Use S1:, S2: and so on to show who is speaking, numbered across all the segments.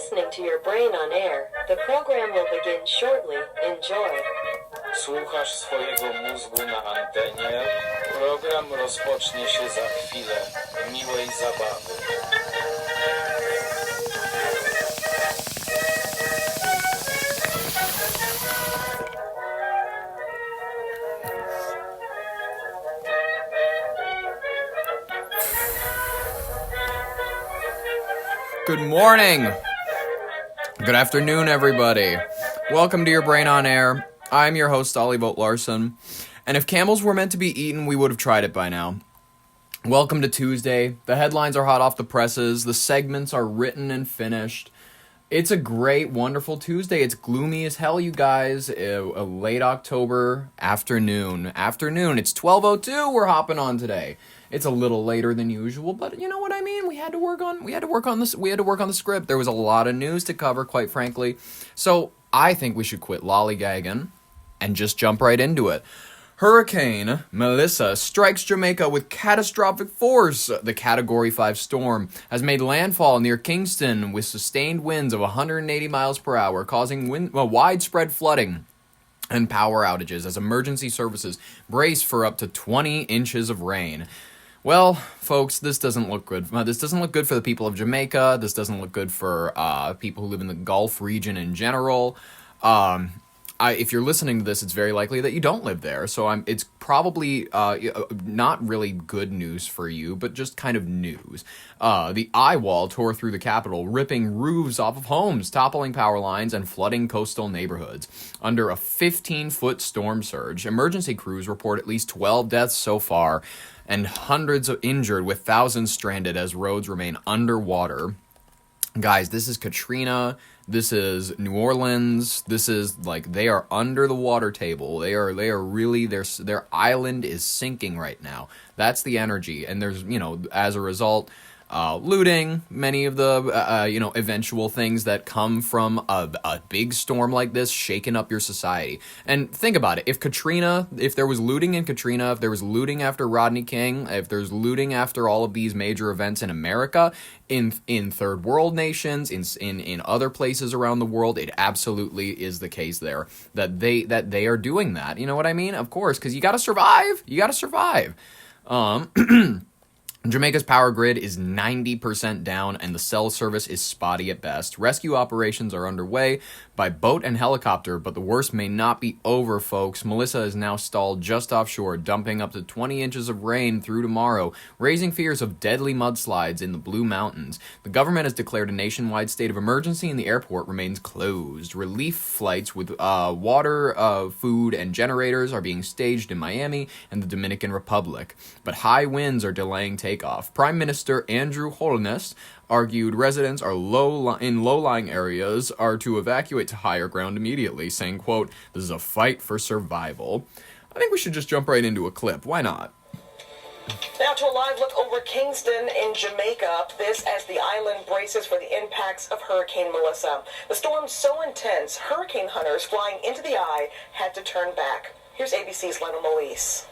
S1: listening to your brain on air. The program will begin shortly. Enjoy.
S2: Słuchasz swojego mózgu na antenie. Program rozpocznie się za chwilę. Miłej zabawy.
S3: Good morning. Good afternoon, everybody. Welcome to Your Brain on Air. I'm your host, Ollie Vogt Larson. And if camels were meant to be eaten, we would have tried it by now. Welcome to Tuesday. The headlines are hot off the presses. The segments are written and finished. It's a great, wonderful Tuesday. It's gloomy as hell, you guys. A late October afternoon. It's 12:02 we're hopping on today. It's a little later than usual, but you know what I mean? We had to work on the script. There was a lot of news to cover, quite frankly. So, I think we should quit lollygagging and just jump right into it. Hurricane Melissa strikes Jamaica with catastrophic force. The Category 5 storm has made landfall near Kingston with sustained winds of 180 miles per hour, causing widespread flooding and power outages as emergency services brace for up to 20 inches of rain. Well, folks, this doesn't look good. This doesn't look good for the people of Jamaica. This doesn't look good for people who live in the Gulf region in general. If you're listening to this, it's very likely that you don't live there. So it's probably not really good news for you, but just kind of news. The eye wall tore through the capital, ripping roofs off of homes, toppling power lines, and flooding coastal neighborhoods. Under a 15-foot storm surge, emergency crews report at least 12 deaths so far, and hundreds of injured, with thousands stranded as roads remain underwater. Guys, this is Katrina. This is New Orleans. This is like they are under the water table. They are really their island is sinking right now. That's the energy, and there's as a result, looting, many of the eventual things that come from a big storm like this shaking up your society. And think about it: if there was looting in Katrina, if there was looting after Rodney King, if there's looting after all of these major events in America, in third world nations, in other places around the world, it absolutely is the case there that they are doing that. You know what I mean? Of course, because you got to survive. Jamaica's power grid is 90% down, and the cell service is spotty at best. Rescue operations are underway by boat and helicopter, but the worst may not be over, folks. Melissa is now stalled just offshore, dumping up to 20 inches of rain through tomorrow, raising fears of deadly mudslides in the Blue Mountains. The government has declared a nationwide state of emergency, and the airport remains closed. Relief flights with water, food, and generators are being staged in Miami and the Dominican Republic, but high winds are delaying takeoff. Prime Minister Andrew Holness argued residents in low-lying areas are to evacuate to higher ground immediately, saying, quote, "This is a fight for survival." I think we should just jump right into a clip. Why not?
S4: Now to a live look over Kingston in Jamaica. This as the island braces for the impacts of Hurricane Melissa. The storm so intense, hurricane hunters flying into the eye had to turn back. Here's ABC's Lionel Moise.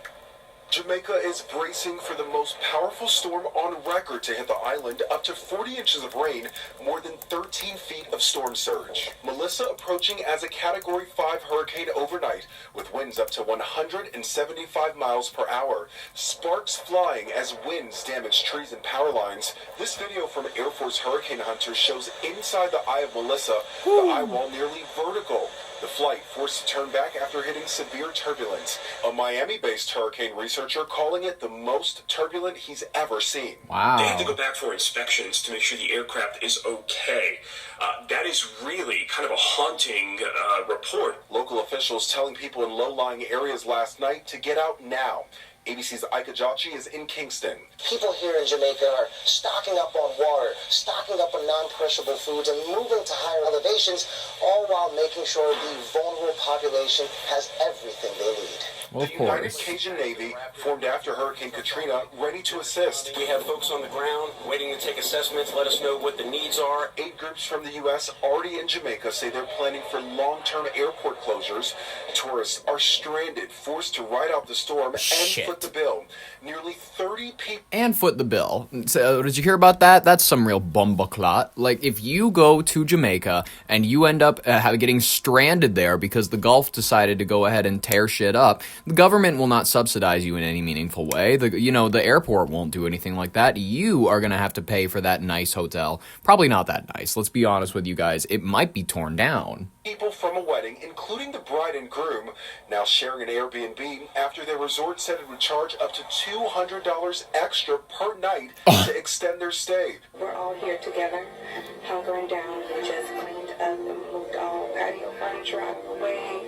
S5: Jamaica is bracing for the most powerful storm on record to hit the island, up to 40 inches of rain, more than 13 feet of storm surge. Melissa approaching as a Category 5 hurricane overnight, with winds up to 175 miles per hour. Sparks flying as winds damage trees and power lines. This video from Air Force hurricane hunters shows inside the eye of Melissa, the eye wall nearly vertical. The flight forced to turn back after hitting severe turbulence. A Miami-based hurricane researcher calling it the most turbulent he's ever seen.
S3: Wow.
S6: They had to go back for inspections to make sure the aircraft is okay. That is really kind of a haunting report.
S5: Local officials telling people in low-lying areas last night to get out now. ABC's Ika Jachi is in Kingston.
S7: People here in Jamaica are stocking up on water, stocking up on non-perishable foods, and moving to higher elevations, all while making sure the vulnerable population has everything they need.
S3: Well, of
S5: The United
S3: course.
S5: Cajun Navy, formed after Hurricane Katrina, ready to assist.
S6: We have folks on the ground waiting to take assessments, let us know what the needs are.
S5: 8 groups from the U.S. already in Jamaica say they're planning for long-term airport closures. Tourists are stranded, forced to ride out the storm and
S3: Shit.
S5: foot the bill. Nearly 30 people.
S3: And foot the bill. So, did you hear about that? That's some real bumbleclot. Like, if you go to Jamaica and you end up getting stranded there because the Gulf decided to go ahead and tear shit up, the government will not subsidize you in any meaningful way. The airport won't do anything like that. You are going to have to pay for that nice hotel. Probably not that nice. Let's be honest with you guys. It might be torn down.
S5: People from a wedding, including the bride and groom, now sharing an Airbnb after their resort said it would charge up to $200 extra per night to extend their stay.
S8: We're all here together, hunkering down. We just cleaned up and moved all patio furniture out of the way,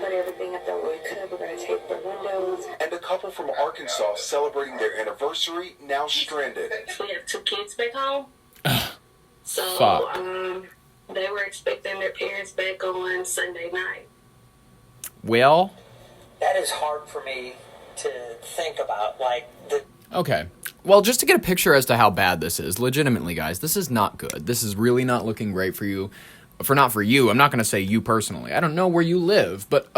S8: put everything up that we could. We're going to tape the windows.
S5: And a couple from Arkansas celebrating their anniversary, now stranded.
S8: We have 2 kids back home. So,
S3: Fuck.
S8: they were expecting their parents back on Sunday night.
S3: Well,
S9: That is hard for me to think about.
S3: okay. Well, just to get a picture as to how bad this is, legitimately, guys, this is not good. This is really not looking great for you. Not for you. I'm not going to say you personally. I don't know where you live, but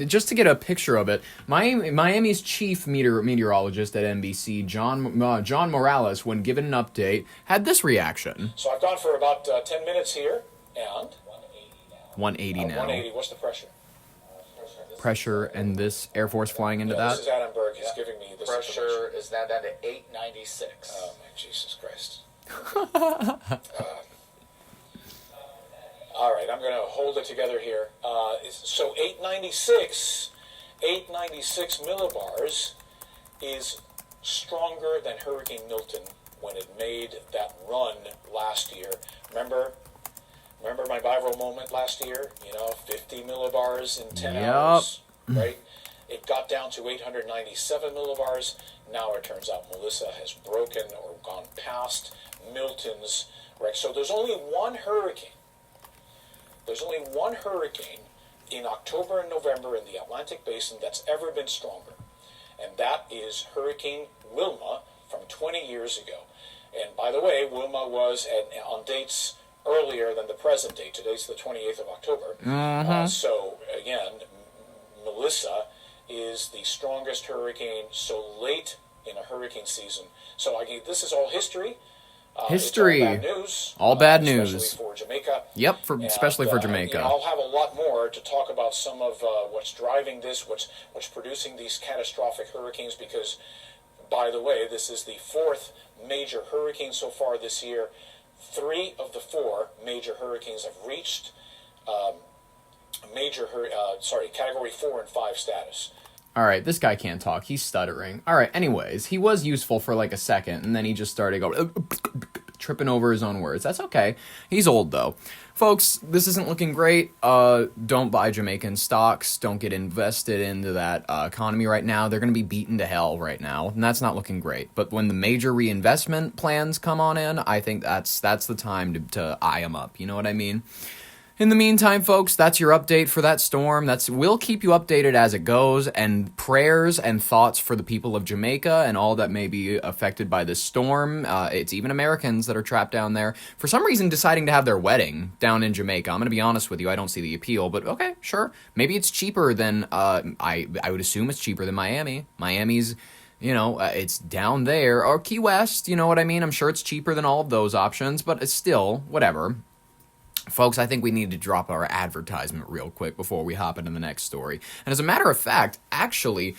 S3: just to get a picture of it, Miami's chief meteorologist at NBC, John Morales, when given an update, had this reaction.
S10: So I've gone for about 10 minutes here, and
S3: 180 now.
S10: 180. What's the pressure?
S3: Pressure and this Air Force flying into
S10: This is
S3: that.
S10: Adam Berg. He's giving me this
S2: Pressure
S10: information.
S2: is now down to 896.
S10: Oh my Jesus Christ! All right, I'm going to hold it together here. So 896 millibars is stronger than Hurricane Milton when it made that run last year. Remember my viral moment last year? 50 millibars in 10
S3: Yep.
S10: hours, right? It got down to 897 millibars. Now it turns out Melissa has broken or gone past Milton's, right? So there's only one hurricane. There's only one hurricane in October and November in the Atlantic Basin that's ever been stronger. And that is Hurricane Wilma from 20 years ago. And by the way, Wilma was on dates earlier than the present date. Today's the 28th of October. So again, Melissa is the strongest hurricane so late in a hurricane season. So this is all history.
S3: History.
S10: It's all bad news.
S3: All bad
S10: especially
S3: news.
S10: for Jamaica.
S3: Yep, especially for Jamaica.
S10: I'll have a lot more to talk about some of what's driving this, what's producing these catastrophic hurricanes, because, by the way, this is the 4th major hurricane so far this year. 3 of the 4 major hurricanes have reached Category 4 and 5 status.
S3: All right, this guy can't talk. He's stuttering. All right, anyways, he was useful for like a second, and then he just started going, tripping over his own words. That's okay. He's old, though. Folks, this isn't looking great. Don't buy Jamaican stocks. Don't get invested into that economy right now. They're going to be beaten to hell right now, and that's not looking great. But when the major reinvestment plans come on in, I think that's the time to eye them up. You know what I mean? In the meantime, folks, that's your update for that storm. We'll keep you updated as it goes, and prayers and thoughts for the people of Jamaica and all that may be affected by this storm. It's even Americans that are trapped down there, for some reason deciding to have their wedding down in Jamaica. I'm going to be honest with you, I don't see the appeal, but okay, sure. Maybe it's cheaper than, I would assume it's cheaper than Miami. Miami's, it's down there, or Key West, you know what I mean? I'm sure it's cheaper than all of those options, but it's still, whatever. Folks, I think we need to drop our advertisement real quick before we hop into the next story. And as a matter of fact, actually,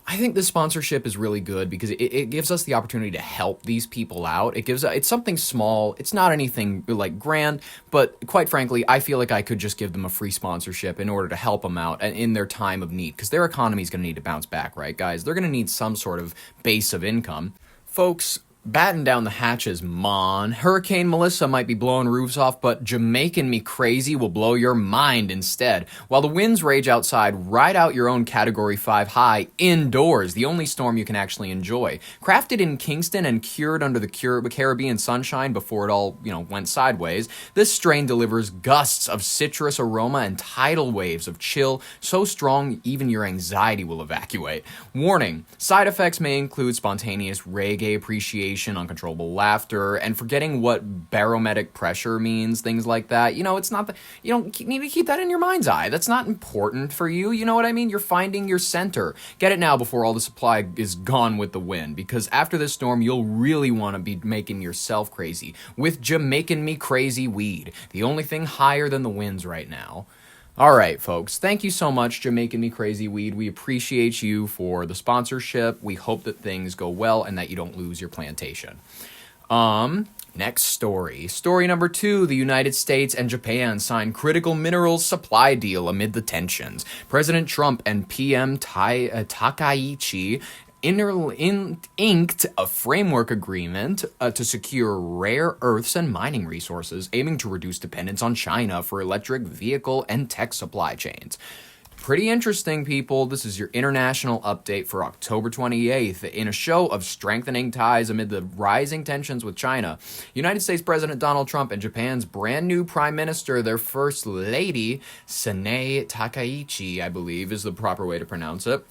S3: I think this sponsorship is really good because it gives us the opportunity to help these people out. It's something small. It's not anything like grand, but quite frankly, I feel like I could just give them a free sponsorship in order to help them out in their time of need, because their economy is going to need to bounce back, right, guys? They're going to need some sort of base of income. Folks, Batten down the hatches, Mon. Hurricane Melissa might be blowing roofs off, but Jamaican Me Crazy will blow your mind instead. While the winds rage outside, ride out your own Category 5 high indoors, the only storm you can actually enjoy. Crafted in Kingston and cured under the Caribbean sunshine before it all, went sideways, this strain delivers gusts of citrus aroma and tidal waves of chill so strong even your anxiety will evacuate. Warning, side effects may include spontaneous reggae appreciation, uncontrollable laughter, and forgetting what barometric pressure means, things like that. It's not you don't need to keep that in your mind's eye. That's not important for you. You know what I mean? You're finding your center. Get it now before all the supply is gone with the wind, because after this storm, you'll really want to be making yourself crazy with Jamaican Me Crazy weed, the only thing higher than the winds right now. All right, folks. Thank you so much, Jamaican Me Crazy Weed. We appreciate you for the sponsorship. We hope that things go well and that you don't lose your plantation. Next story. Story number 2. The United States and Japan sign critical minerals supply deal amid the tensions. President Trump and PM Takaichi inked a framework agreement to secure rare earths and mining resources, aiming to reduce dependence on China for electric vehicle and tech supply chains. Pretty interesting, people. This is your international update for October 28th. In a show of strengthening ties amid the rising tensions with China, United States President Donald Trump and Japan's brand new Prime Minister, their First Lady, Sanae Takaichi, I believe is the proper way to pronounce it,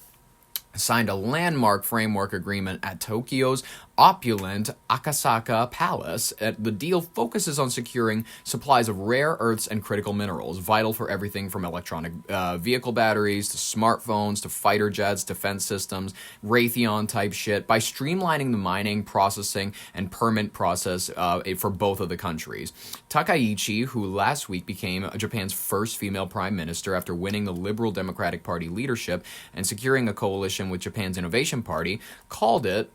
S3: signed a landmark framework agreement at Tokyo's opulent Akasaka Palace. The deal focuses on securing supplies of rare earths and critical minerals, vital for everything from electronic vehicle batteries to smartphones to fighter jets, defense systems, Raytheon type shit, by streamlining the mining, processing, and permit process for both of the countries. Takaichi, who last week became Japan's first female prime minister after winning the Liberal Democratic Party leadership and securing a coalition with Japan's Innovation Party, called it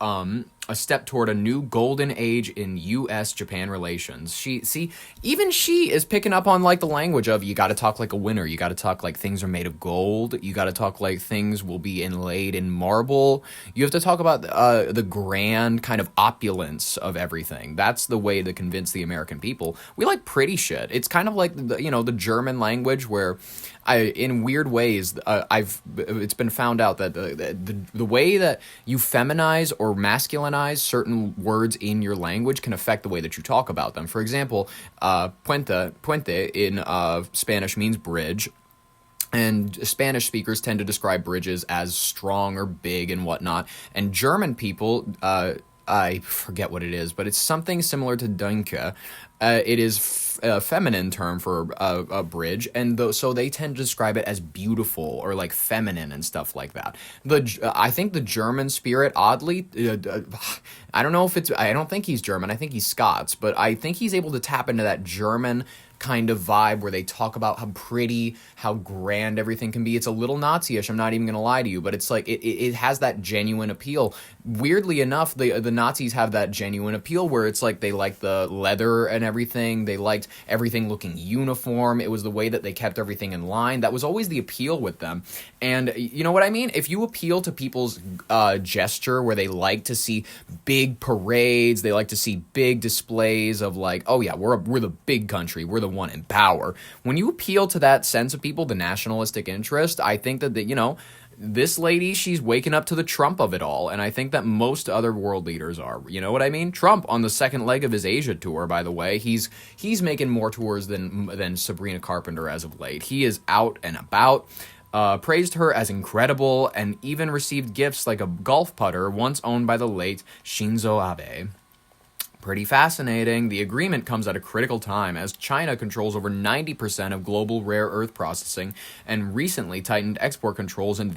S3: a step toward a new golden age in U.S.-Japan relations. Even she is picking up on the language of, you got to talk like a winner. You got to talk like things are made of gold. You got to talk like things will be inlaid in marble. You have to talk about the grand kind of opulence of everything. That's the way to convince the American people. We like pretty shit. It's kind of like the German language where, in weird ways, it's been found out that the way that you feminize or masculinize certain words in your language can affect the way that you talk about them. For example, puente in Spanish means bridge, and Spanish speakers tend to describe bridges as strong or big and whatnot. And German people, I forget what it is, but it's something similar to Danke. It is a feminine term for a bridge, and so they tend to describe it as beautiful or feminine and stuff like that. I think the German spirit, oddly, I don't think he's German. I think he's Scots, but I think he's able to tap into that German kind of vibe where they talk about how pretty, how grand everything can be. It's a little Nazi-ish, I'm not even going to lie to you, but it's it has that genuine appeal. Weirdly enough, the Nazis have that genuine appeal where it's they like the leather and everything. They liked everything looking uniform. It was the way that they kept everything in line. That was always the appeal with them. And you know what I mean? If you appeal to people's gesture where they like to see big parades, they like to see big displays of oh yeah, we're the big country, we're the one in power. When you appeal to that sense of people, the nationalistic interest, I think that this lady, she's waking up to the Trump of it all, and I think that most other world leaders are. You know what I mean? Trump, on the second leg of his Asia tour, by the way, he's making more tours than Sabrina Carpenter as of late. He is out and about. Praised her as incredible, and even received gifts like a golf putter once owned by the late Shinzo Abe. Pretty fascinating. The agreement comes at a critical time as China controls over 90% of global rare earth processing and recently tightened export controls in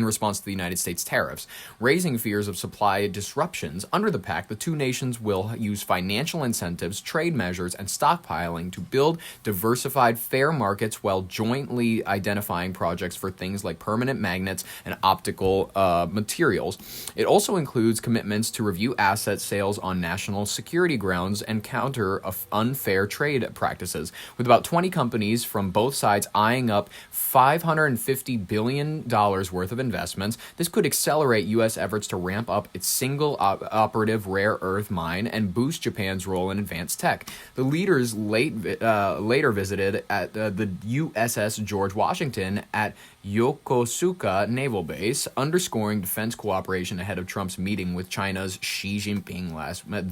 S3: response to the United States tariffs, raising fears of supply disruptions. Under the pact, the two nations will use financial incentives, trade measures, and stockpiling to build diversified, fair markets while jointly identifying projects for things like permanent magnets and optical materials. It also includes commitments to review asset sales on national security grounds and counter unfair trade practices, with about 20 companies from both sides eyeing up $550 billion worth of investments. This could accelerate U.S. efforts to ramp up its single operative rare earth mine and boost Japan's role in advanced tech. The leaders later visited at the USS George Washington at Yokosuka Naval Base, underscoring defense cooperation ahead of Trump's meeting with China's Xi Jinping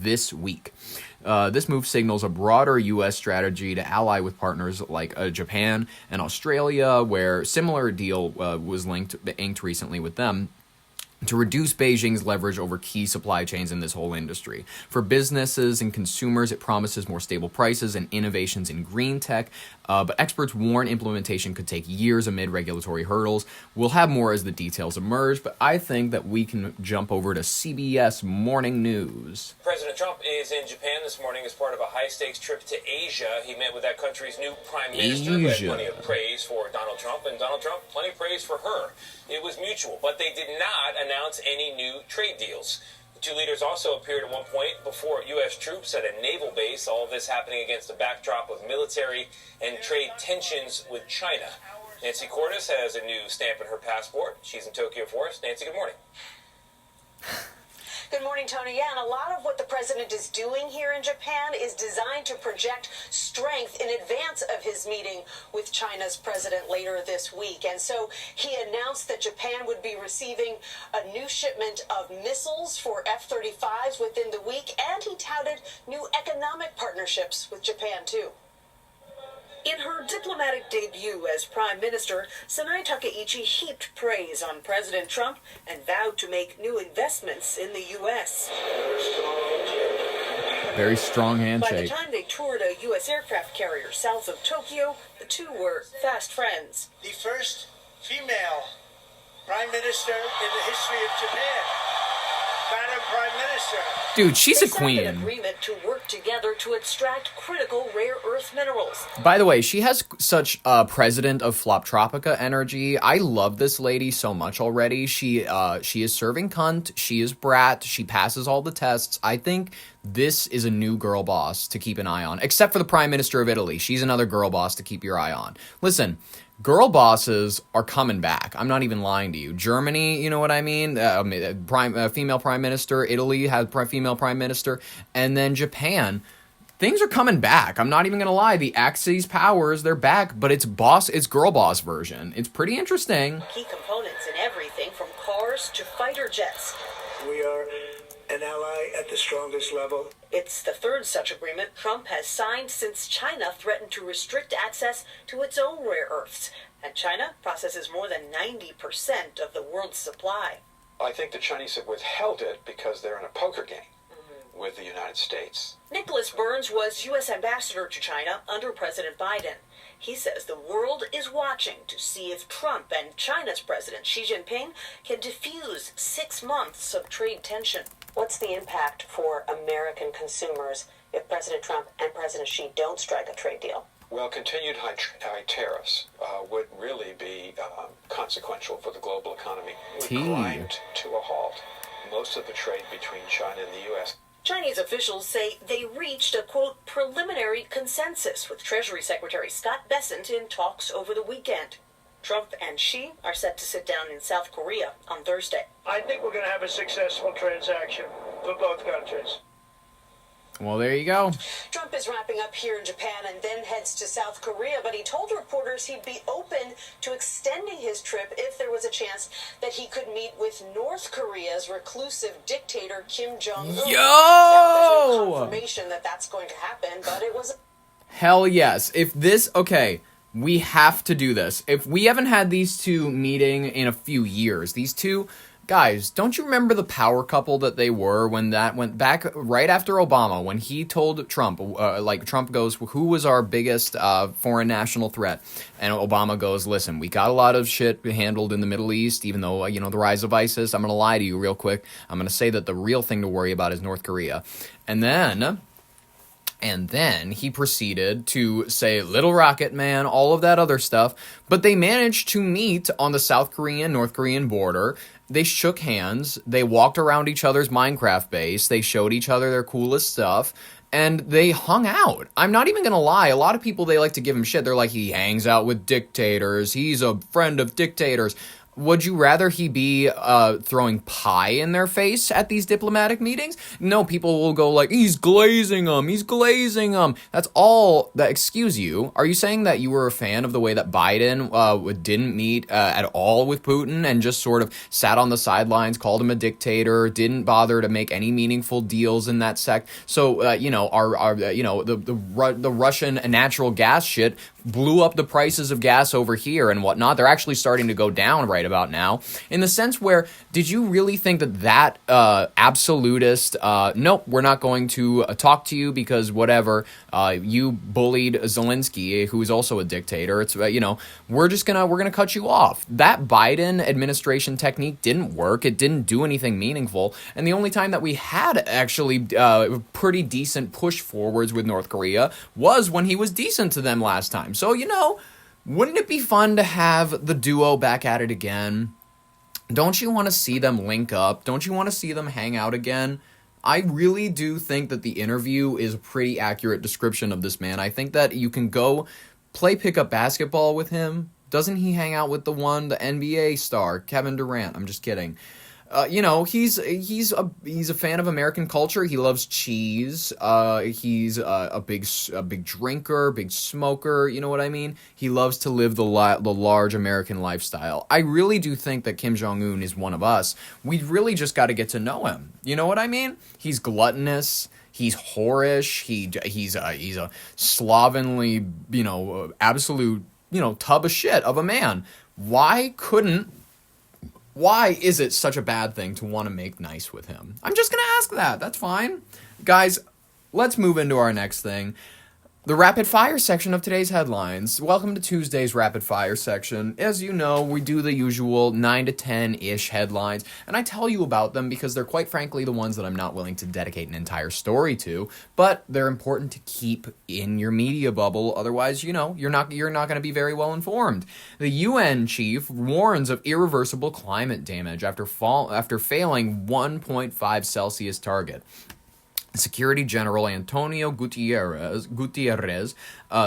S3: this week. This move signals a broader U.S. strategy to ally with partners like Japan and Australia, where similar deal was inked recently with them, to reduce Beijing's leverage over key supply chains in this whole industry. For businesses and consumers, it promises more stable prices and innovations in green tech, but experts warn implementation could take years amid regulatory hurdles. We'll have more as the details emerge, but I think that we can jump over to CBS Morning News.
S11: President Trump is in Japan this morning as part of a high-stakes trip to Asia. He met with that country's new prime minister, who had plenty of praise for Donald Trump, and Donald Trump, plenty of praise for her. It was mutual, but they did not announce any new trade deals. The two leaders also appeared at one point before U.S. troops at a naval base, all of this happening against a backdrop of military and trade tensions with China. Nancy Cordes has a new stamp in her passport. She's in Tokyo for us. Nancy, good morning.
S12: Good morning, Tony. Yeah, and a lot of what the president is doing here in Japan is designed to project strength in advance of his meeting with China's president later this week. And so he announced that Japan would be receiving a new shipment of missiles for F-35s within the week, and he touted new economic partnerships with Japan, too. In her diplomatic debut as prime minister, Sanae Takaichi heaped praise on President Trump and vowed to make new investments in the U.S.
S3: Very strong handshake.
S12: By the time they toured a U.S. aircraft carrier south of Tokyo, the two were fast friends.
S13: The first female prime minister in the history of Japan. Madam Prime Minister.
S3: Dude, she's a
S12: They signed
S3: queen.
S12: an agreement to work together to extract critical rare earth minerals.
S3: By the way, she has such president of Floptropica energy. I love this lady so much already. She is serving cunt. She is brat. She passes all the tests. I think this is a new girl boss to keep an eye on, except for the Prime Minister of Italy. She's another girl boss to keep your eye on. Listen, girl bosses are coming back. I'm not even lying to you. Germany, you know what I mean? Female prime minister. Italy has female prime minister. And then Japan. Things are coming back. I'm not even going to lie. The Axis powers, they're back, but it's girl boss version. It's pretty interesting.
S12: Key components in everything from cars to fighter jets.
S13: We are an ally at the strongest level.
S12: It's the third such agreement Trump has signed since China threatened to restrict access to its own rare earths. And China processes more than 90% of the world's supply.
S14: I think the Chinese have withheld it because they're in a poker game with the United States.
S12: Nicholas Burns was U.S. ambassador to China under President Biden. He says the world is watching to see if Trump and China's President Xi Jinping can diffuse 6 months of trade tension. What's the impact for American consumers if President Trump and President Xi don't strike a trade deal?
S14: Well, continued high tariffs would really be consequential for the global economy. It would grind to a halt most of the trade between China and the U.S.
S12: Chinese officials say they reached a, quote, preliminary consensus with Treasury Secretary Scott Bessent in talks over the weekend. Trump and Xi are set to sit down in South Korea on Thursday.
S13: I think we're going to have a successful transaction for both countries.
S3: Well, there you go.
S12: Trump is wrapping up here in Japan and then heads to South Korea, but he told reporters he'd be open to extending his trip if there was a chance that he could meet with North Korea's reclusive dictator Kim Jong-un.
S3: Yo!
S12: Now, there's no confirmation that that's going to happen, but it was...
S3: Hell yes. Okay, we have to do this. If we haven't had these two meeting in a few years, these two... Guys, don't you remember the power couple that they were when that went back right after Obama, when he told Trump, Trump goes, who was our biggest foreign national threat? And Obama goes, listen, we got a lot of shit handled in the Middle East, even though, the rise of ISIS. I'm going to lie to you real quick. I'm going to say that the real thing to worry about is North Korea. And then And then he proceeded to say Little Rocket Man, all of that other stuff. But they managed to meet on the South Korean-North Korean border. They shook hands. They walked around each other's Minecraft base. They showed each other their coolest stuff. And they hung out. I'm not even going to lie. A lot of people, they like to give him shit. They're like, he hangs out with dictators. He's a friend of dictators. Would you rather he be throwing pie in their face at these diplomatic meetings? No, people will go like, he's glazing them, he's glazing them. That's all. Excuse you, are you saying that you were a fan of the way that Biden didn't meet at all with Putin and just sort of sat on the sidelines, called him a dictator, didn't bother to make any meaningful deals in that sect? So, the Russian natural gas shit blew up the prices of gas over here and whatnot. They're actually starting to go down right about now, in the sense where, did you really think that absolutist, nope, we're not going to talk to you because whatever, you bullied Zelensky, who is also a dictator, it's, we're gonna cut you off. That Biden administration technique didn't work. It didn't do anything meaningful. And the only time that we had actually pretty decent push forwards with North Korea was when he was decent to them last time. So, wouldn't it be fun to have the duo back at it again? Don't you want to see them link up? Don't you want to see them hang out again? I really do think that the interview is a pretty accurate description of this man. I think that you can go play pickup basketball with him. Doesn't he hang out with the NBA star, Kevin Durant? I'm just kidding. He's a fan of American culture. He loves cheese. He's a big drinker, big smoker. You know what I mean? He loves to live the large American lifestyle. I really do think that Kim Jong-un is one of us. We really just got to get to know him. You know what I mean? He's gluttonous. He's whorish. He's a slovenly, absolute, tub of shit of a man. Why is it such a bad thing to want to make nice with him? I'm just going to ask that. That's fine. Guys, let's move into our next thing. The rapid fire section of today's headlines. Welcome to Tuesday's rapid fire section. As you know, we do the usual 9 to 10-ish headlines, and I tell you about them because they're quite frankly the ones that I'm not willing to dedicate an entire story to, but they're important to keep in your media bubble. Otherwise, you're not going to be very well informed. The UN chief warns of irreversible climate damage after failing 1.5 Celsius target. Security General Antonio Gutierrez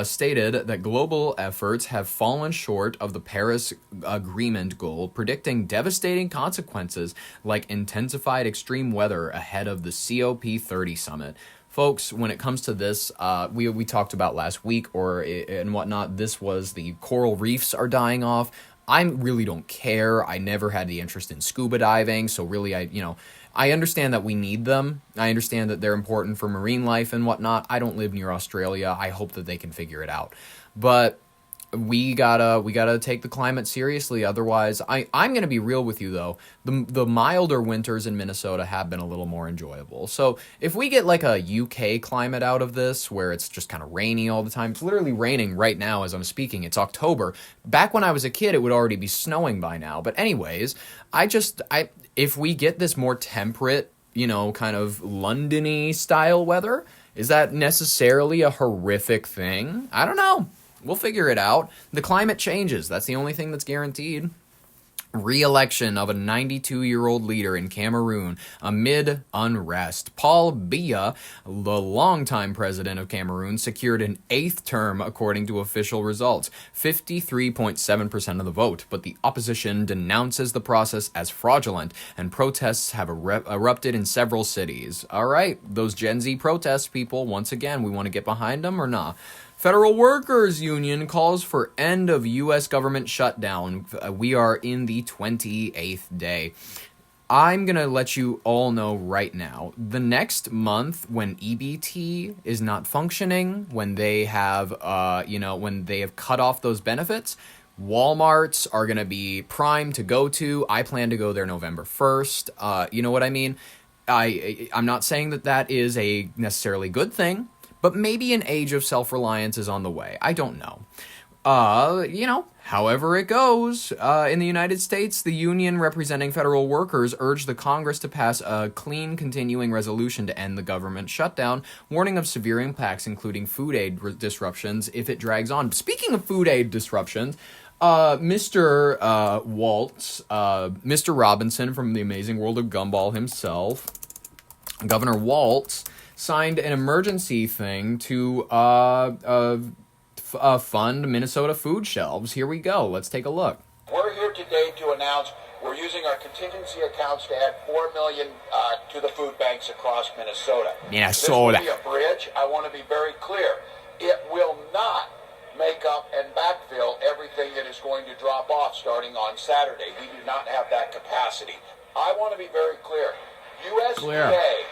S3: stated that global efforts have fallen short of the Paris Agreement goal, predicting devastating consequences like intensified extreme weather ahead of the COP30 summit. Folks, when it comes to this, we talked about last week and whatnot, this was the coral reefs are dying off. I really don't care. I never had the interest in scuba diving, so really I understand that we need them. I understand that they're important for marine life and whatnot. I don't live near Australia. I hope that they can figure it out. But we gotta take the climate seriously. Otherwise, I'm gonna be real with you though. The milder winters in Minnesota have been a little more enjoyable. So if we get like a UK climate out of this, where it's just kind of rainy all the time, it's literally raining right now as I'm speaking. It's October. Back when I was a kid, it would already be snowing by now. But anyways, if we get this more temperate, kind of London-y style weather, is that necessarily a horrific thing? I don't know. We'll figure it out. The climate changes. That's the only thing that's guaranteed. Re-election of a 92-year-old leader in Cameroon amid unrest. Paul Biya, the longtime president of Cameroon, secured an 8th term according to official results, 53.7% of the vote, but the opposition denounces the process as fraudulent, and protests have erupted in several cities. All right, those Gen Z protest people, once again, we want to get behind them or not? Federal Workers Union calls for end of U.S. government shutdown. We are in the 28th day. I'm going to let you all know right now, the next month when EBT is not functioning, when they have, when they have cut off those benefits, Walmarts are going to be prime to go to. I plan to go there November 1st. You know what I mean? I'm not saying that is a necessarily good thing. But maybe an age of self-reliance is on the way. I don't know. However it goes, in the United States, the union representing federal workers urged the Congress to pass a clean continuing resolution to end the government shutdown, warning of severe impacts, including food aid disruptions, if it drags on. Speaking of food aid disruptions, Mr. Waltz, Mr. Robinson from The Amazing World of Gumball himself, Governor Waltz, signed an emergency thing to fund Minnesota food shelves. Here we go. Let's take a look.
S15: We're here today to announce we're using our contingency accounts to add $4 million to the food banks across Minnesota. This will be a bridge. I want to be very clear. It will not make up and backfill everything that is going to drop off starting on Saturday. We do not have that capacity. I want to be very clear. USDA,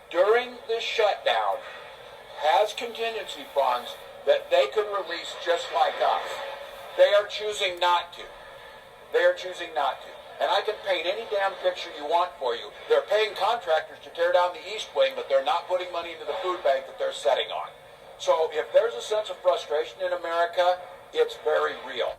S15: during this shutdown, has contingency funds that they could release just like us. They are choosing not to. And I can paint any damn picture you want for you. They're paying contractors to tear down the East Wing, but they're not putting money into the food bank that they're setting on. So if there's a sense of frustration in America, it's very real.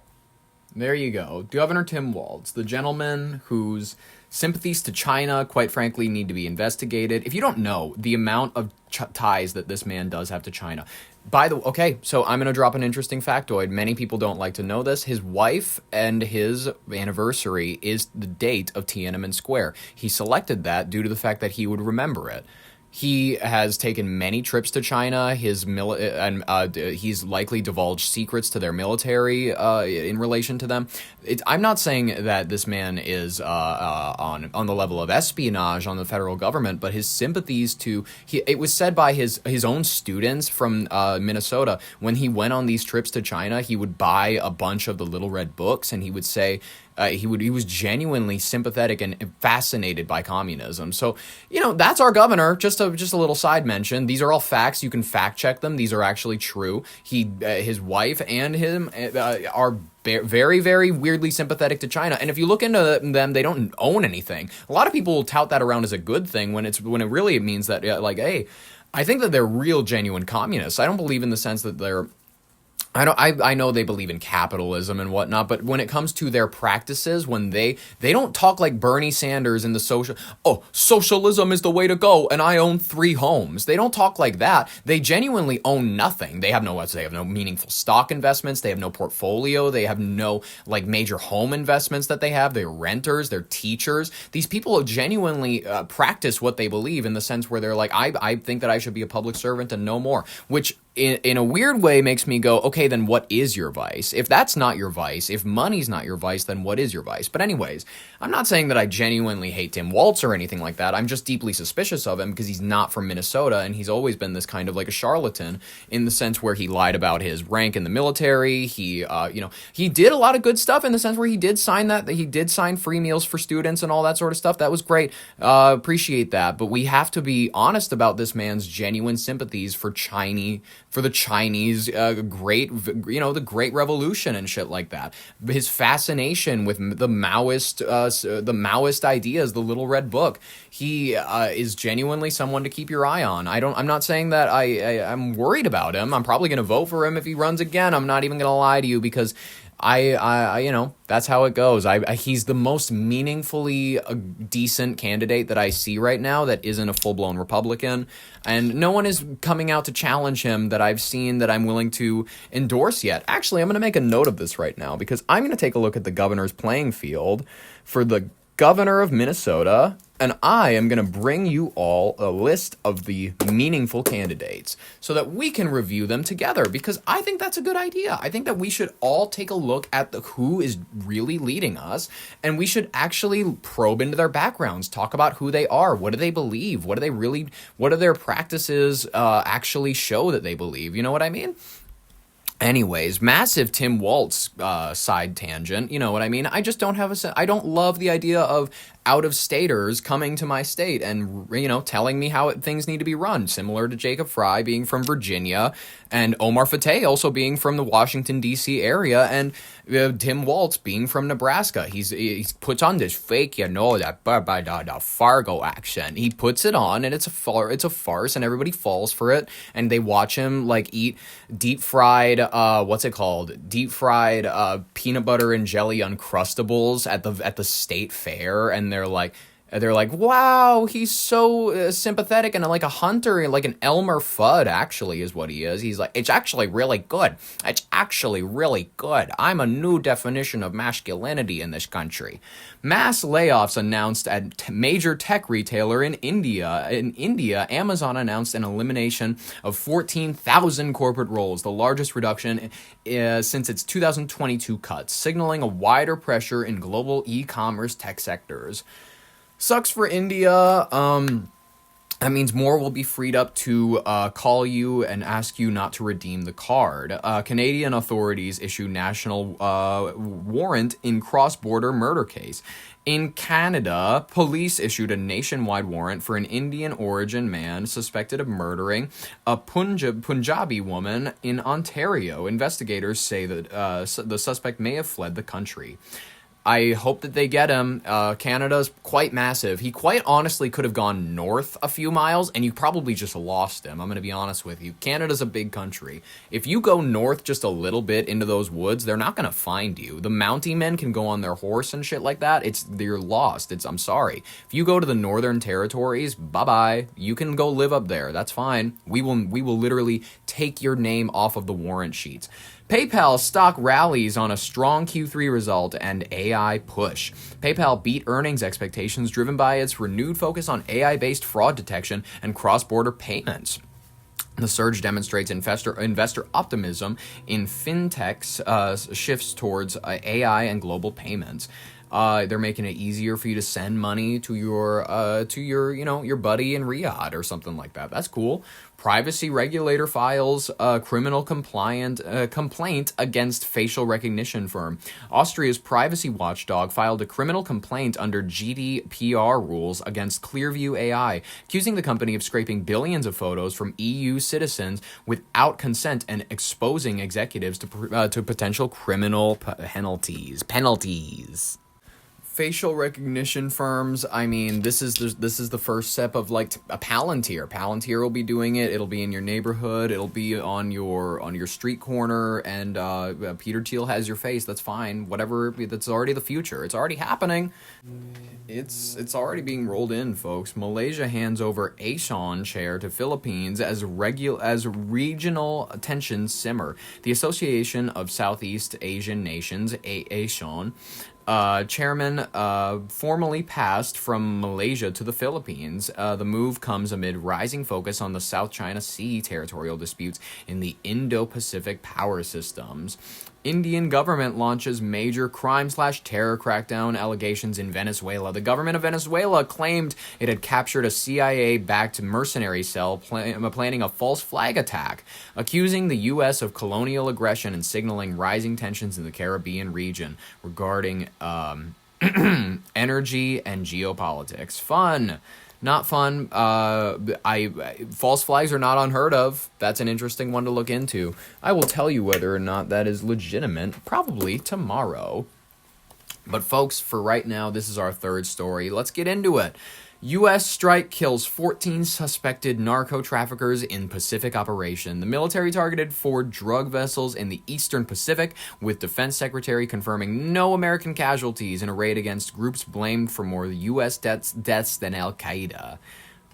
S3: There you go. Governor Tim Walz, the gentleman whose sympathies to China, quite frankly, need to be investigated. If you don't know the amount of ties that this man does have to China. Okay, so I'm going to drop an interesting factoid. Many people don't like to know this. His wife and his anniversary is the date of Tiananmen Square. He selected that due to the fact that he would remember it. He has taken many trips to China. He's likely divulged secrets to their military in relation to them. I'm not saying that this man is on the level of espionage on the federal government, but his sympathies to it was said by his own students from Minnesota when he went on these trips to China, he would buy a bunch of the Little Red Books, and he would say. He was genuinely sympathetic and fascinated by communism. So, that's our governor. Just a little side mention. These are all facts. You can fact check them. These are actually true. His wife and him are very, very weirdly sympathetic to China. And if you look into them, they don't own anything. A lot of people will tout that around as a good thing when it really means that, hey, I think that they're real, genuine communists. I don't believe in the sense that they're. I know they believe in capitalism and whatnot, but when it comes to their practices, when they don't talk like Bernie Sanders in the socialism is the way to go, and I own 3 homes. They don't talk like that. They genuinely own nothing. They have no meaningful stock investments. They have no portfolio. They have no major home investments that they have. They're renters. They're teachers. These people genuinely practice what they believe in the sense where they're like, I think that I should be a public servant and no more, which in a weird way makes me go, okay, then what is your vice? If that's not your vice, if money's not your vice, then what is your vice? But anyways, I'm not saying that I genuinely hate Tim Walz or anything like that. I'm just deeply suspicious of him because he's not from Minnesota, and he's always been this kind of like a charlatan in the sense where he lied about his rank in the military. He did a lot of good stuff in the sense where he did sign free meals for students and all that sort of stuff. That was great. Appreciate that. But we have to be honest about this man's genuine sympathies for the Chinese the Great Revolution and shit like that. His fascination with the Maoist ideas, the Little Red Book. He is genuinely someone to keep your eye on. I'm not saying that I'm worried about him. I'm probably going to vote for him if he runs again. I'm not even going to lie to you because that's how it goes. He's the most meaningfully decent candidate that I see right now that isn't a full-blown Republican, and no one is coming out to challenge him that I've seen that I'm willing to endorse yet. Actually, I'm going to make a note of this right now because I'm going to take a look at the governor's playing field for the governor of Minnesota, and I am going to bring you all a list of the meaningful candidates so that we can review them together because I think that's a good idea. I think that we should all take a look at who is really leading us, and we should actually probe into their backgrounds, talk about who they are, what do they believe, what do their practices actually show that they believe, you know what I mean? Anyways, massive Tim Waltz side tangent, you know what I mean? I just don't I don't love the idea of out-of-staters coming to my state and, telling me how things need to be run, similar to Jacob Fry being from Virginia and Omar Fateh also being from the Washington, D.C. area, and Tim Waltz being from Nebraska. He puts on this fake, that Fargo accent. He puts it on, and it's a farce, and everybody falls for it, and they watch him, eat deep-fried what's it called? Deep fried peanut butter and jelly Uncrustables at the state fair, and they're like, wow, he's so sympathetic and like a hunter, like an Elmer Fudd, actually, is what he is. He's like, it's actually really good. It's actually really good. I'm a new definition of masculinity in this country. Mass layoffs announced at major tech retailer in India. In India, Amazon announced an elimination of 14,000 corporate roles, the largest reduction since its 2022 cuts, signaling a wider pressure in global e-commerce tech sectors. Sucks for India. That means more will be freed up to call you and ask you not to redeem the card. Canadian authorities issue national warrant in cross-border murder case. In Canada, police issued a nationwide warrant for an Indian origin man suspected of murdering a Punjabi woman in Ontario. Investigators say that the suspect may have fled the country. I hope that they get him. Canada's quite massive. He quite honestly could have gone north a few miles, and you probably just lost him. I'm going to be honest with you. Canada's a big country. If you go north just a little bit into those woods, they're not going to find you. The Mountie men can go on their horse and shit like that. They're lost. I'm sorry. If you go to the Northern Territories, bye-bye. You can go live up there. That's fine. We will literally take your name off of the warrant sheets. PayPal stock rallies on a strong Q3 result and AI push. PayPal beat earnings expectations driven by its renewed focus on AI-based fraud detection and cross-border payments. The surge demonstrates investor optimism in fintech's shifts towards AI and global payments. They're making it easier for you to send money to your buddy in Riyadh or something like that. That's cool. Privacy regulator files a criminal complaint against facial recognition firm. Austria's privacy watchdog filed a criminal complaint under GDPR rules against Clearview AI, accusing the company of scraping billions of photos from EU citizens without consent and exposing executives to potential criminal penalties. Facial recognition firms, I mean, this is the first step of like a Palantir. Palantir will be doing it. It'll be in your neighborhood. It'll be on your street corner, and Peter Thiel has your face. That's fine. Whatever. That's already the future. It's already happening. It's already being rolled in, folks. Malaysia hands over ASEAN chair to Philippines as regional tensions simmer. The Association of Southeast Asian Nations, ASEAN. Chairman formally passed from Malaysia to the Philippines. The move comes amid rising focus on the South China Sea territorial disputes in the Indo-Pacific power systems. Indian government launches major crime/terror crackdown allegations in Venezuela. The government of Venezuela claimed it had captured a CIA-backed mercenary cell planning a false flag attack, accusing the U.S. of colonial aggression and signaling rising tensions in the Caribbean region regarding energy and geopolitics. Fun. Not fun. False flags are not unheard of. That's an interesting one to look into. I will tell you whether or not that is legitimate probably tomorrow. But folks, for right now, this is our third story. Let's get into it. U.S. strike kills 14 suspected narco-traffickers in Pacific operation. The military targeted 4 drug vessels in the Eastern Pacific, with Defense Secretary confirming no American casualties in a raid against groups blamed for more U.S. deaths than Al-Qaeda.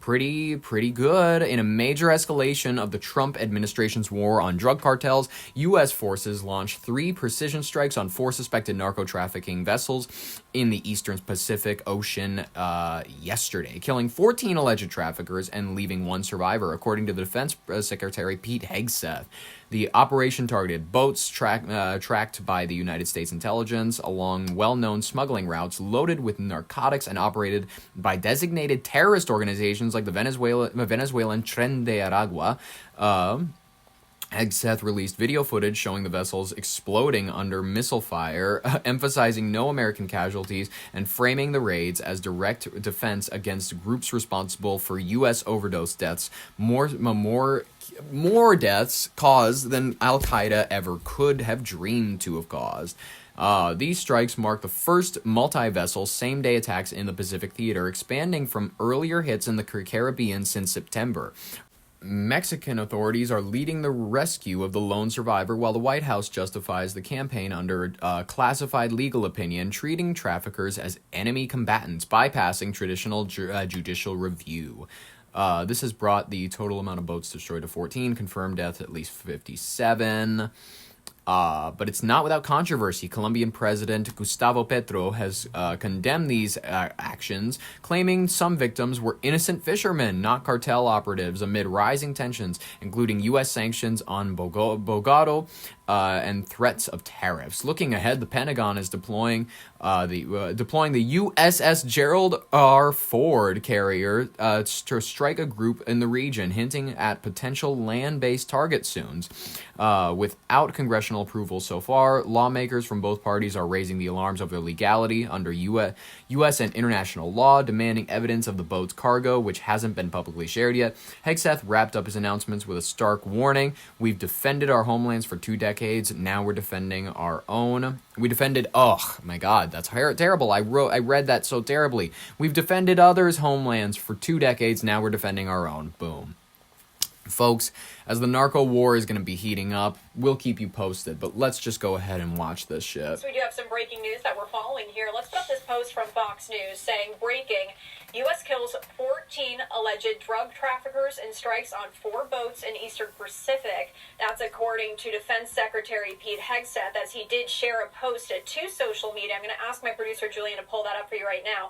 S3: Pretty good. In a major escalation of the Trump administration's war on drug cartels, U.S. forces launched 3 precision strikes on 4 suspected narco-trafficking vessels in the Eastern Pacific Ocean yesterday, killing 14 alleged traffickers and leaving 1 survivor, according to the Defense Secretary Pete Hegseth. The operation targeted boats tracked by the United States intelligence along well-known smuggling routes loaded with narcotics and operated by designated terrorist organizations like the Venezuelan Tren de Aragua. Hegseth released video footage showing the vessels exploding under missile fire, emphasizing no American casualties and framing the raids as direct defense against groups responsible for U.S. overdose deaths, more deaths caused than Al-Qaeda ever could have dreamed to have caused. These strikes mark the first multi-vessel same-day attacks in the Pacific theater, expanding from earlier hits in the Caribbean since September. Mexican authorities are leading the rescue of the lone survivor, while the White House justifies the campaign under classified legal opinion, treating traffickers as enemy combatants, bypassing traditional judicial review. This has brought the total amount of boats destroyed to 14, confirmed death at least 57. But it's not without controversy. Colombian President Gustavo Petro has condemned these actions, claiming some victims were innocent fishermen, not cartel operatives, amid rising tensions, including U.S. sanctions on Bogotá and threats of tariffs. Looking ahead, the Pentagon is deploying the USS Gerald R. Ford carrier to strike a group in the region, hinting at potential land-based targets soon. Without congressional approval so far, lawmakers from both parties are raising the alarms over legality under U.S. and international law, demanding evidence of the boat's cargo, which hasn't been publicly shared yet. Hegseth wrapped up his announcements with a stark warning. We've defended our homelands for 2 decades. Now we're defending our own. We defended, oh my God, that's terrible. I read that so terribly. We've defended others' homelands for 2 decades. Now we're defending our own. Boom. Folks, as the narco war is going to be heating up, we'll keep you posted, but let's just go ahead and watch this shit.
S16: So we do have some breaking news that we're following here. Let's put up this post from Fox News saying, breaking, U.S. kills 14 alleged drug traffickers and strikes on 4 boats in Eastern Pacific. That's according to Defense Secretary Pete Hegseth, as he did share a post to social media. I'm going to ask my producer Julian to pull that up for you right now.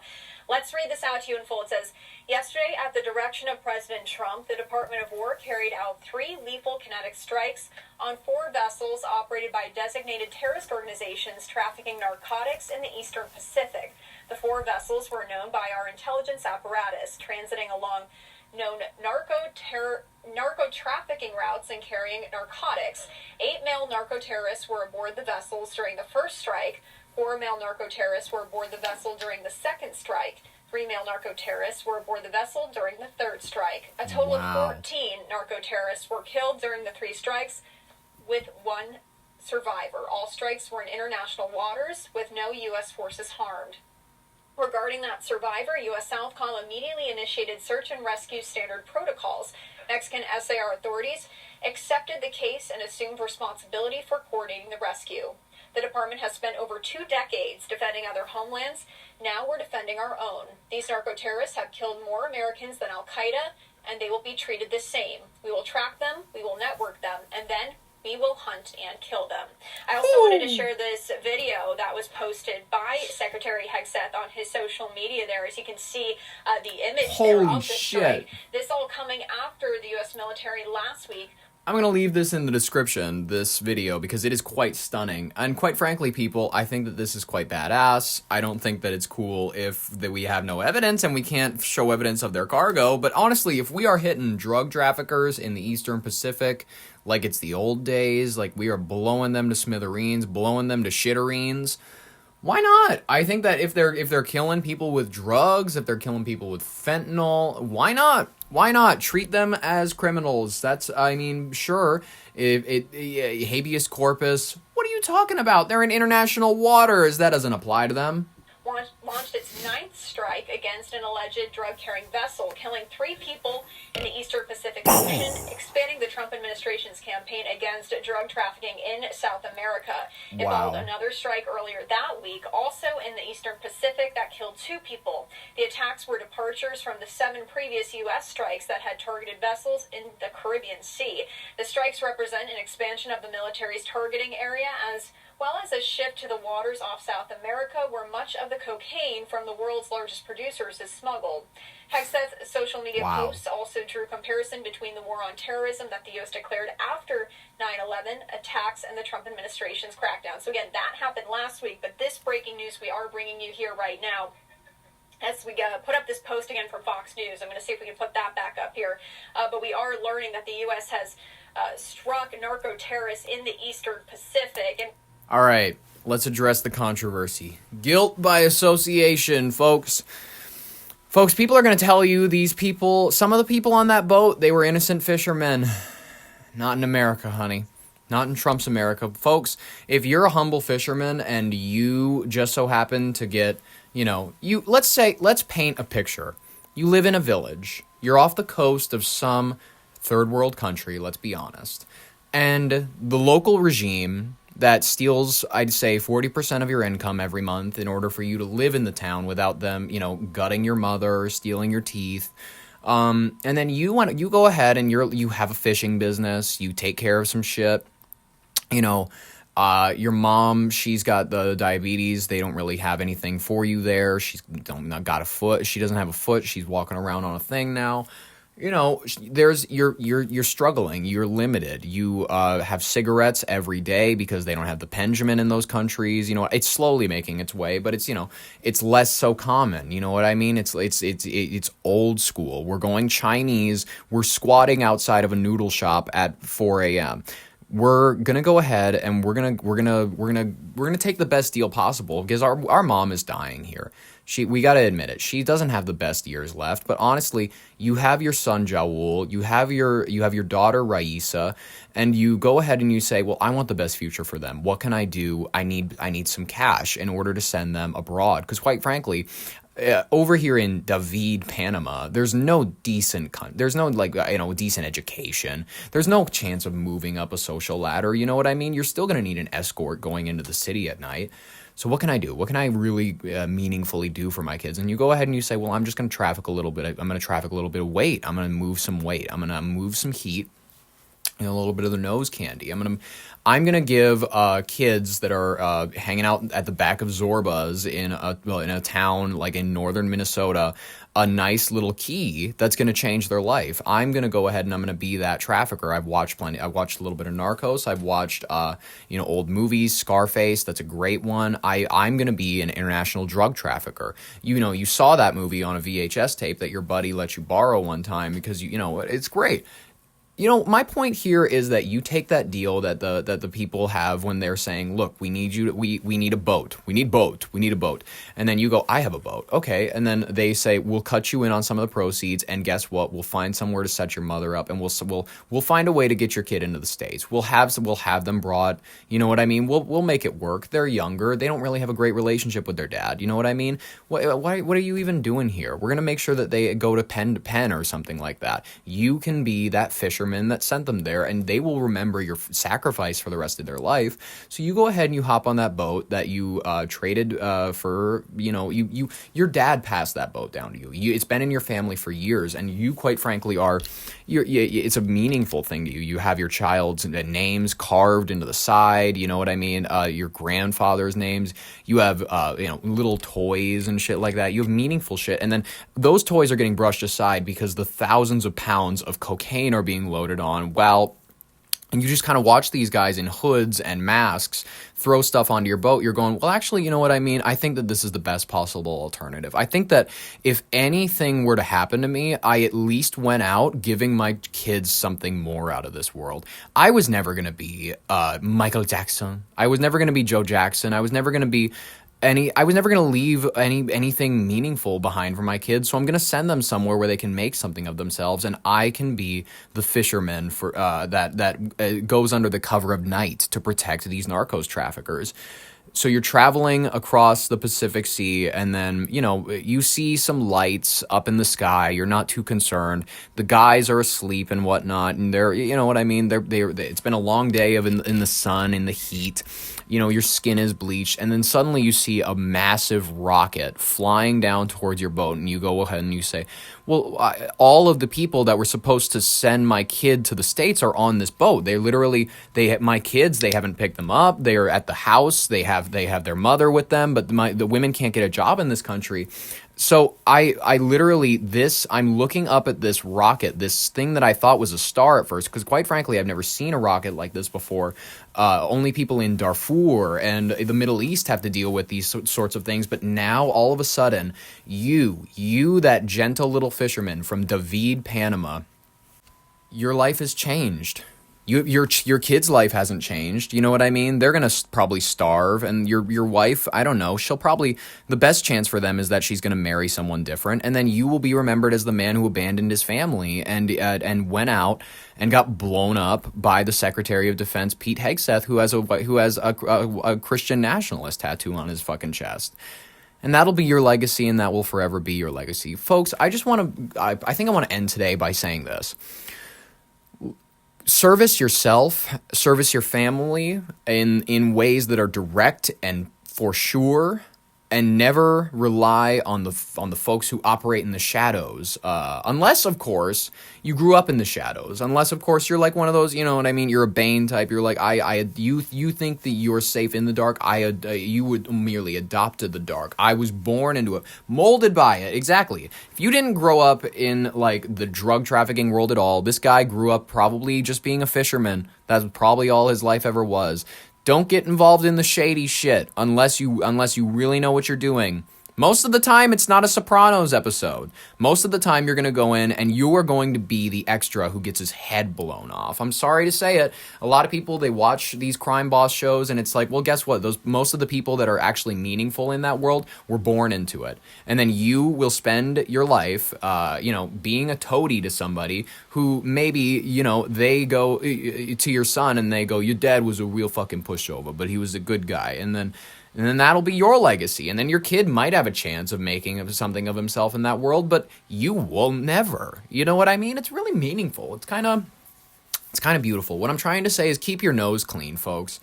S16: Let's read this out to you in full. It says, yesterday, at the direction of President Trump, the Department of War carried out 3 lethal kinetic strikes on 4 vessels operated by designated terrorist organizations trafficking narcotics in the Eastern Pacific. The 4 vessels were known by our intelligence apparatus, transiting along known narco trafficking routes and carrying narcotics. 8 male narco-terrorists were aboard the vessels during the first strike. 4 male narco-terrorists were aboard the vessel during the second strike. 3 male narco-terrorists were aboard the vessel during the third strike. A total of 14 narco-terrorists were killed during the 3 strikes, with 1 survivor. All strikes were in international waters, with no U.S. forces harmed. Regarding that survivor, U.S. Southcom immediately initiated search and rescue standard protocols. Mexican SAR authorities accepted the case and assumed responsibility for coordinating the rescue. The department has spent over 2 decades defending other homelands. Now we're defending our own. These narco-terrorists have killed more Americans than Al-Qaeda, and they will be treated the same. We will track them, we will network them, and then we will hunt and kill them. I also wanted to share this video that was posted by Secretary Hegseth on his social media there. As you can see, the image there of the strike. This all coming after the U.S. military last week.
S3: I'm going to leave this in the description, this video, because it is quite stunning. And quite frankly, people, I think that this is quite badass. I don't think that it's cool if we have no evidence and we can't show evidence of their cargo. But honestly, if we are hitting drug traffickers in the Eastern Pacific like it's the old days, like we are blowing them to smithereens, blowing them to shittereens, why not? I think that if they're killing people with drugs, if they're killing people with fentanyl, why not? Why not treat them as criminals? That's, I mean, sure, habeas corpus. What are you talking about? They're in international waters. That doesn't apply to them.
S16: Launched its 9th strike against an alleged drug-carrying vessel, killing 3 people in the Eastern Pacific Ocean, expanding the Trump administration's campaign against drug trafficking in South America. It followed another strike earlier that week, also in the Eastern Pacific, that killed 2 people. The attacks were departures from the 7 previous U.S. strikes that had targeted vessels in the Caribbean Sea. The strikes represent an expansion of the military's targeting area, as well as a shift to the waters off South America, where much of the cocaine from the world's largest producers is smuggled. Hegseth's social media posts also drew comparison between the war on terrorism that the U.S. declared after 9/11 attacks and the Trump administration's crackdown. So again, that happened last week, but this breaking news we are bringing you here right now. As we put up this post again from Fox News, I'm going to see if we can put that back up here. But we are learning that the U.S. has struck narco-terrorists in the Eastern Pacific. And
S3: all right, let's address the controversy. Guilt by association, folks. Folks, people are going to tell you these people, some of the people on that boat, they were innocent fishermen. Not in America, honey. Not in Trump's America. Folks, if you're a humble fisherman and you just so happen to get, let's paint a picture. You live in a village. You're off the coast of some third world country, let's be honest. And the local regime that steals, I'd say, 40% of your income every month in order for you to live in the town without them, gutting your mother, stealing your teeth. And then you go ahead and you have a fishing business, you take care of some shit, your mom, she's got the diabetes. They don't really have anything for you there. She's not got a foot. She doesn't have a foot. She's walking around on a thing now. You're struggling. You're limited. You have cigarettes every day because they don't have the Benjamin in those countries. It's slowly making its way, but it's less so common. You know what I mean? It's old school. We're going Chinese. We're squatting outside of a noodle shop at 4 a.m. We're gonna go ahead and we're gonna take the best deal possible because our mom is dying here. We gotta admit it. She doesn't have the best years left. But honestly, you have your son Jaul, you have your daughter Raisa, and you go ahead and you say, well, I want the best future for them. What can I do? I need some cash in order to send them abroad. Because quite frankly, over here in David, Panama, there's no decent decent education. There's no chance of moving up a social ladder. You know what I mean? You're still gonna need an escort going into the city at night. So what can I do? What can I really meaningfully do for my kids? And you go ahead and you say, well, I'm just going to traffic a little bit. I'm going to traffic a little bit of weight. I'm going to move some weight. I'm going to move some heat. A little bit of the nose candy. I'm gonna give kids that are hanging out at the back of Zorba's in a town like in northern Minnesota a nice little key that's gonna change their life. I'm gonna go ahead and I'm gonna be that trafficker. I've watched a little bit of Narcos. I've watched old movies. Scarface, that's a great one. I'm gonna be an international drug trafficker. You saw that movie on a VHS tape that your buddy let you borrow one time because it's great. My point here is that you take that deal that the people have when they're saying, look, we need a boat. We need a boat. And then you go, I have a boat. Okay. And then they say, we'll cut you in on some of the proceeds. And guess what? We'll find somewhere to set your mother up and we'll find a way to get your kid into the States. We'll have them brought, you know what I mean? We'll make it work. They're younger. They don't really have a great relationship with their dad. You know what I mean? What are you even doing here? We're going to make sure that they go to pen or something like that. You can be that fisherman that sent them there, and they will remember your sacrifice for the rest of their life. So you go ahead and you hop on that boat that you traded for. Your dad passed that boat down to you. It's been in your family for years, and you, quite frankly, it's a meaningful thing to you. You have your child's names carved into the side. You know what I mean? Your grandfather's names. You have little toys and shit like that. You have meaningful shit, and then those toys are getting brushed aside because the thousands of pounds of cocaine are being loaded on. Well, and you just kind of watch these guys in hoods and masks throw stuff onto your boat. You're going, well, actually, you know what I mean? I think that this is the best possible alternative. I think that if anything were to happen to me, I at least went out giving my kids something more out of this world. I was never going to be Michael Jackson. I was never going to be Joe Jackson. I was never going to be I was never going to leave anything meaningful behind for my kids, so I'm going to send them somewhere where they can make something of themselves, and I can be the fisherman for that goes under the cover of night to protect these narcos traffickers. So you're traveling across the Pacific Sea, and then, you see some lights up in the sky. You're not too concerned. The guys are asleep and whatnot, and they're, you know what I mean? It's been a long day in the sun, in the heat. Your skin is bleached, and then suddenly you see a massive rocket flying down towards your boat, and you go ahead and you say, well, all of the people that were supposed to send my kid to the States are on this boat. My kids, they haven't picked them up. They're at the house. They have their mother with them, but the women can't get a job in this country. So I literally, I'm looking up at this rocket, this thing that I thought was a star at first, because quite frankly, I've never seen a rocket like this before. Only people in Darfur and the Middle East have to deal with these sorts of things. But now, all of a sudden, you, that gentle little fisherman from David, Panama, your life has changed. Your kid's life hasn't changed. You know what I mean? They're going to probably starve, and your wife, I don't know, the best chance for them is that she's going to marry someone different, and then you will be remembered as the man who abandoned his family and went out and got blown up by the Secretary of Defense, Pete Hegseth, who has a Christian nationalist tattoo on his fucking chest. And that'll be your legacy, and that will forever be your legacy. Folks, I think I want to end today by saying this. service yourself, service your family in ways that are direct and for sure, and never rely on the folks who operate in the shadows, unless of course you grew up in the shadows. Unless of course you're like one of those, you know what I mean? You're a Bane type. You're like you think that you're safe in the dark. You would merely adopted the dark. I was born into it, molded by it. Exactly. If you didn't grow up in like the drug trafficking world at all, this guy grew up probably just being a fisherman. That's probably all his life ever was. Don't get involved in the shady shit unless you really know what you're doing. Most of the time, it's not a Sopranos episode. Most of the time, you're going to go in and you are going to be the extra who gets his head blown off. I'm sorry to say it. A lot of people, they watch these crime boss shows and it's like, well, guess what? Most of the people that are actually meaningful in that world were born into it. And then you will spend your life, being a toady to somebody who maybe, they go to your son and they go, your dad was a real fucking pushover, but he was a good guy. And then that'll be your legacy. And then your kid might have a chance of making something of himself in that world, but you will never. You know what I mean? It's really meaningful. It's kind of beautiful. What I'm trying to say is keep your nose clean, folks.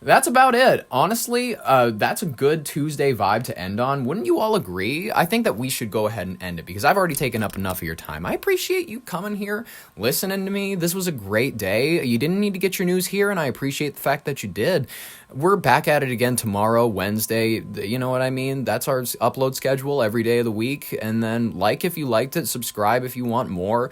S3: That's about it. Honestly, that's a good Tuesday vibe to end on. Wouldn't you all agree? I think that we should go ahead and end it because I've already taken up enough of your time. I appreciate you coming here, listening to me. This was a great day. You didn't need to get your news here, and I appreciate the fact that you did. We're back at it again tomorrow, Wednesday. You know what I mean? That's our upload schedule every day of the week. And then like if you liked it, subscribe if you want more.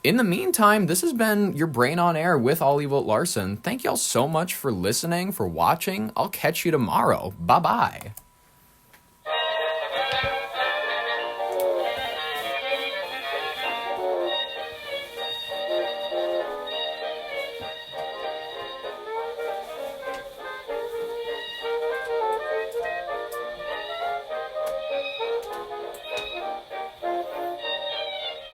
S3: In the meantime, this has been your Brain on Air with Ollie Vogt Larson. Thank y'all so much for listening, for watching. I'll catch you tomorrow. Bye-bye.